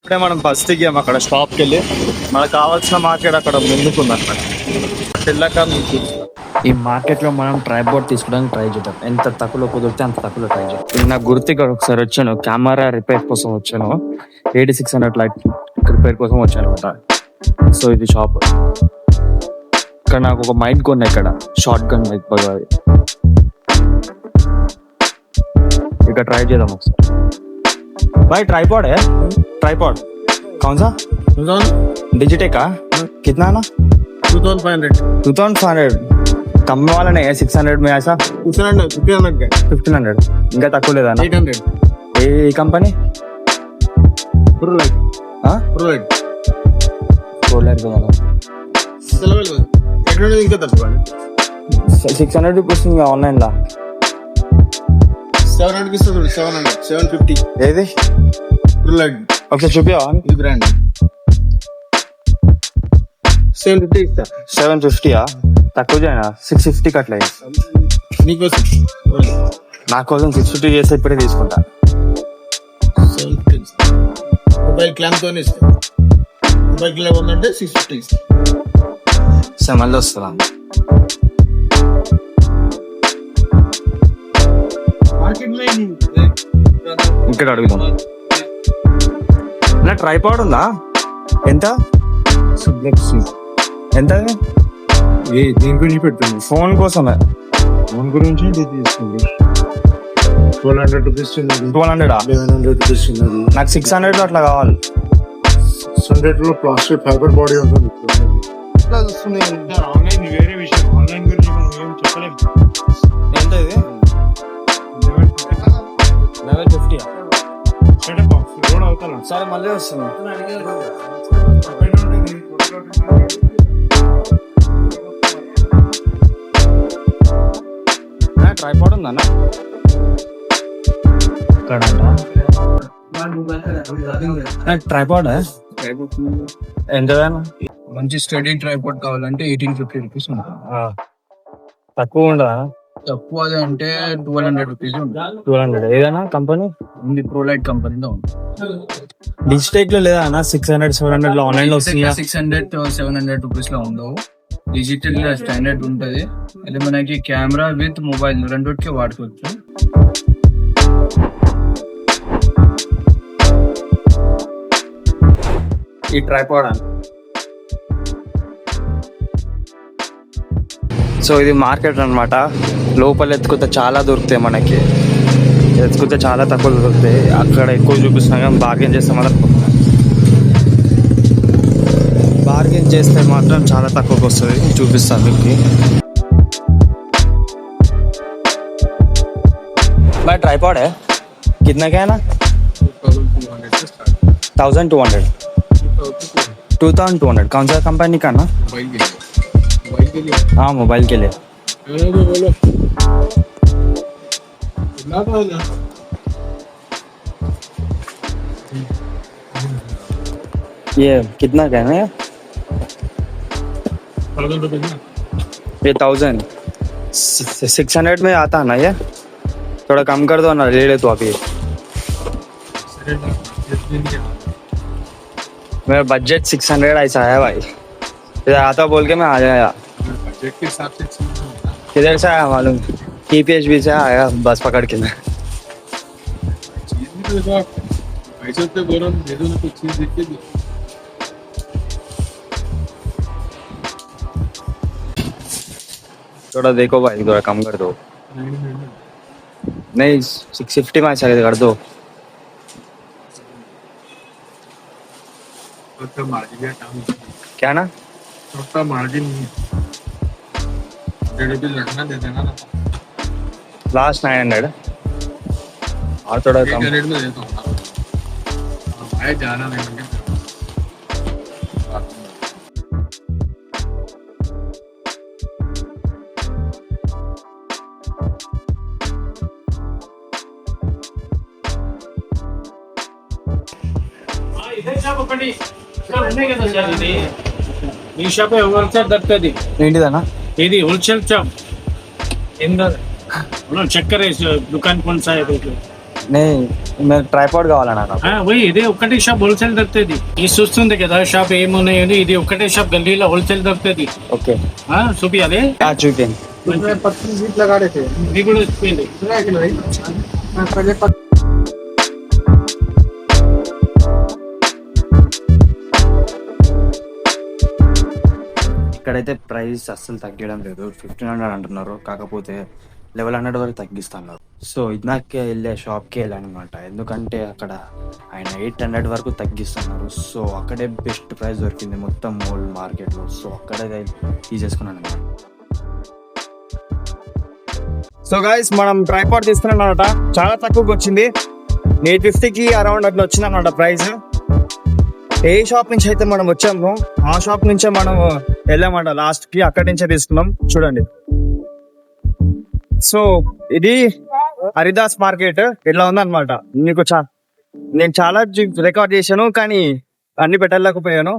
ఇప్పుడే మనం బస్ దిగాం. అక్కడ స్టాప్కి వెళ్ళి మనకు కావాల్సిన మార్కెట్ అక్కడ ముందుకుంది అనమాట. వెళ్ళాక మీకు ఈ మార్కెట్లో మనం ట్రైపోర్డ్ తీసుకోవడానికి ట్రై చేద్దాం. ఎంత తక్కువలో కుదిరితే అంత తక్కువలో ట్రై చేద్దాం. నా గుర్తు ఇక్కడ ఒకసారి వచ్చాను, కెమెరా రిపేర్ కోసం వచ్చాను. 8600 లైట్ రిపేర్ కోసం వచ్చాను అనమాట. సో ఇది షాప్. ఇక్కడ నాకు ఒక మైక్ కొన్నా, ఇక్కడ షార్ట్ గన్ మైక్ బాగా. ఇక్కడ ట్రై చేద్దాం ఒకసారి. भाई ट्राइपॉड है, ट्राइपॉड कौन सा? डिजिटेक का कितना ना? 2500 कम वाला नहीं है. 600 में ऐसा 1500 ఇంకా తక్కువ లేదా? 800 ఏ కంపెనీ? ProLite. ProLite ఇంకా తక్కువ 600 రూపీస్ ఆన్లైన్ లా 700 750 ఏది? ProLite ఒకసారి చూపివా? ఈ బ్రాండ్ 750 ఇస్తా. 750 తక్కువ చేయనా? 650 కట్లే. నీకోసం నా కోసం 650 చేస్తే ఇప్పుడే తీసుకుంటా. 750 మొబైల్ క్లాంప్ తోనే ఇస్తా. మొబైల్ క్లాంప్ ఉందంటే 650 ఇస్తా. సరే మళ్ళీ వస్తుందా? ఇక్కడ అడుగుదాం. నా ట్రైపాడ్ ఉందా? ఎంత ఎంత? దీని గురించి పెడుతుంది. ఫోన్ కోసమే. ఫోన్ గురించి తీసుకుంది. 1200 రూపీస్ ఉన్నది, 1200 1100 రూపీస్ ఉన్నది. నాకు 600 అట్లా కావాలి. 600 లో ప్లాస్టిక్ ఫైబర్ బాడీ ఉంటుంది. ఆన్లైన్ వేరే విషయం. ఆన్లైన్ గురించి మనం ఏం చెప్పలేము. ఎంత ఇది? 1150. సెటప్ బాక్స్ రోడ్ అవుతాను. సరే మళ్ళీ వస్తుంది. ట్రైపాడ్ ఉందన్న ట్రైపాడ్ ఎంత? మంచి స్టడీ ట్రైపాడ్ కావాలంటే 1850 రూపీస్ ఉంటుంది. తక్కువ ఉండదా? తక్కువ అంటే 1200 రూపీస్ ఉంటుంది. 200 ఏదైనా కంపెనీ ఉంది, ProLite కంపెనీలో ఉంది. డిజిటెక్ లో లేదా అన్న? 600 700 లో ఆన్లైన్ లో వస్తుంది. 600 700 రూపీస్ లో ఉండవు. డిజిటల్ స్టాండర్డ్ ఉంటది. అది మనకి కెమెరా విత్ మొబైల్ రెండుకి వాడుకోవచ్చు. ఈ ట్రైపాడ్ అన్న. సో ఇది మార్కెట్ అన్నమాట. లోపల ఎత్తుకుతే చాలా దొరుకుతాయి మనకి. ఎత్తుకుతే చాలా తక్కువ దొరుకుతాయి. అక్కడ ఎక్కువ చూపిస్తున్నాం కానీ బార్గెన్ చేస్తే మాత్రం చాలా తక్కువకి వస్తుంది. చూపిస్తాను మీకు. भाई ट्राइपॉड है कितना क्या है ना? 1200 2200 कौन सा कंपनी का ना? हाँ मोबाइल के लिए. ये कितना कहना है? ये 1600 में आता है ना? ये थोड़ा कम कर दो ना, ले ले तो अभी. मेरा बजट 600 ऐसा है भाई. इधर आता बोल के मैं आ जाया. बजट के हिसाब से किधर से आया मालूम? TPHB से आया बस पकड़ के. मैं चीज भी तो देखो, पैसे तो बोलो दे दो ना, कुछ चीज देख के दो. थोड़ा देखो भाई, थोड़ा कम कर दो. नहीं 650 में ऐसा कर दो. छोटा मार्जिन है काम. क्या ना? छोटा मार्जिन 100 रुपये लड़ना दे देना ना. लास्ट 900 और थोड़ा कम. 800 में देता हूँ ना. भाई जाना नहीं मुझे. ఈ షాప్ హోల్సేల్ దొరుకుతుంది. ఏంటిదన్నా? ఇది హోల్సేల్ షాప్. చక్కెర దుకాన్ కొనసాగే ట్రైపాడ్ కావాలన్నా నాకు. పోయి ఇదే ఒక్కటే షాప్ హోల్సేల్ దొరుకుతుంది. ఇది చూస్తుంది కదా షాప్ ఏమున్నాయని, ఇది ఒక్కటే షాప్ గల్లీలో హోల్సేల్ దొరుకుతుంది. ఓకే చూపి అదే చూపించండి. ఇది కూడా వచ్చిపోయింది. ఇక్కడైతే ప్రైస్ అస్సలు తగ్గడం లేదు. 1500 అంటున్నారు, కాకపోతే 1100 వరకు తగ్గిస్తున్నారు. సో ఇందాకే వెళ్ళే షాప్కి వెళ్ళానమాట, ఎందుకంటే అక్కడ ఆయన 800 వరకు తగ్గిస్తున్నారు. సో అక్కడే బెస్ట్ ప్రైస్ దొరికింది మొత్తం మోల్ మార్కెట్లో. సో అక్కడే తీసేసుకున్నాను అనమాట. సో గైస్ మనం ట్రైపాడ్ తీసుకున్నాం అనమాట, చాలా తక్కువకి వచ్చింది. 850కి అరౌండ్ అట్లా వచ్చింది అనమాట ప్రైస్. ఏ షాప్ నుంచి అయితే మనం వచ్చామో ఆ షాప్ నుంచే మనం వెళ్ళామంట లాస్ట్ కి, అక్కడి నుంచే తీసుకున్నాం. చూడండి, సో ఇది హరిదాస్ మార్కెట్ ఇట్లా ఉందన్నమాట. మీకు నేను చాలా రికార్డ్ చేశాను, కానీ అన్ని పెట్టలేకపోయాను.